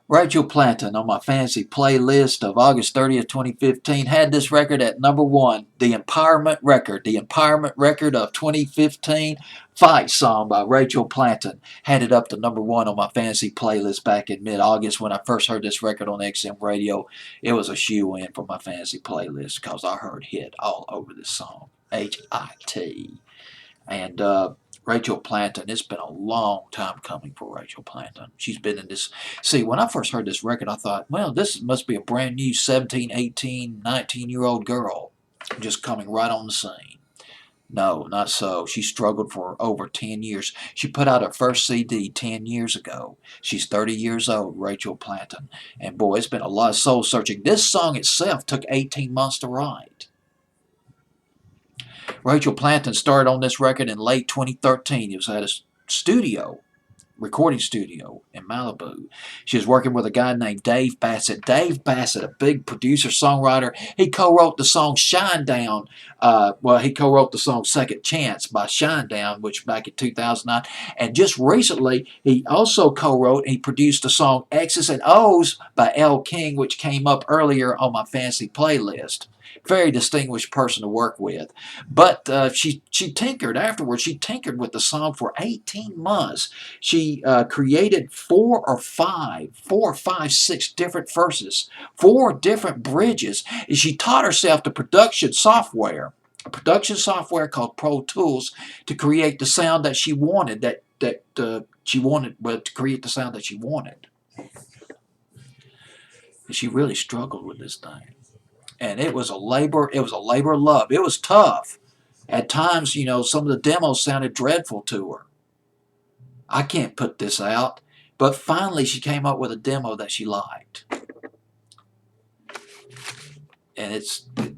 Rachel Planton on my fancy playlist of August 30th, 2015 had this record at number one, the Empowerment Record of 2015, Fight Song by Rachel Planton. Had it up to number one on my fancy playlist back in mid-August when I first heard this record on XM radio. It was a shoe-in for my fancy playlist because I heard hit all over this song, H-I-T. And Rachel Planton, it's been a long time coming for Rachel Planton. She's been in this. See, when I first heard this record, I thought, well, this must be a brand new 17, 18, 19-year-old girl just coming right on the scene. No, not so. She struggled for over 10 years. She put out her first CD 10 years ago. She's 30 years old, Rachel Planton. And boy, it's been a lot of soul searching. This song itself took 18 months to write. Rachel Planton started on this record in late 2013. It was at a recording studio in Malibu. She was working with a guy named Dave Bassett. Dave Bassett, a big producer, songwriter. He co-wrote the song Shinedown. He co-wrote the song Second Chance by Shinedown, which back in 2009. And just recently, he also co-wrote and he produced the song X's and O's by Elle King, which came up earlier on my fancy playlist. Very distinguished person to work with. But she tinkered afterwards. She tinkered with the song for 18 months. She created four or five, six different verses, four different bridges. And she taught herself the production software, a production software called Pro Tools, to create the sound that she wanted, to create the sound that she wanted. And she really struggled with this thing. And it was a labor of love. It was tough. At times, some of the demos sounded dreadful to her. I can't put this out. But finally, she came up with a demo that she liked. And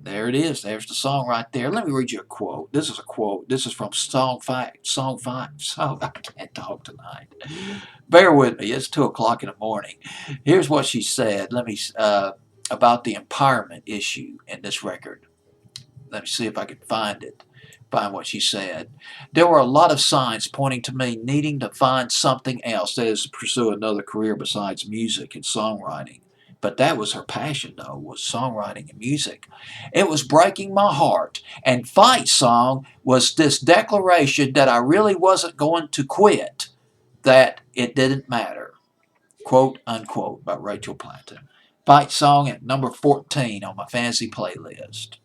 there it is. There's the song right there. Let me read you a quote. This is a quote. This is from Song 5. I can't talk tonight. Bear with me. It's 2 o'clock in the morning. Here's what she said. About the empowerment issue in this record. Let me see if I can find what she said. There were a lot of signs pointing to me needing to find something else, that is, to pursue another career besides music and songwriting. But that was her passion, though, was songwriting and music. It was breaking my heart. And Fight Song was this declaration that I really wasn't going to quit, that it didn't matter. Quote, unquote, by Rachel Planton. Fight Song at number 14 on my fancy playlist.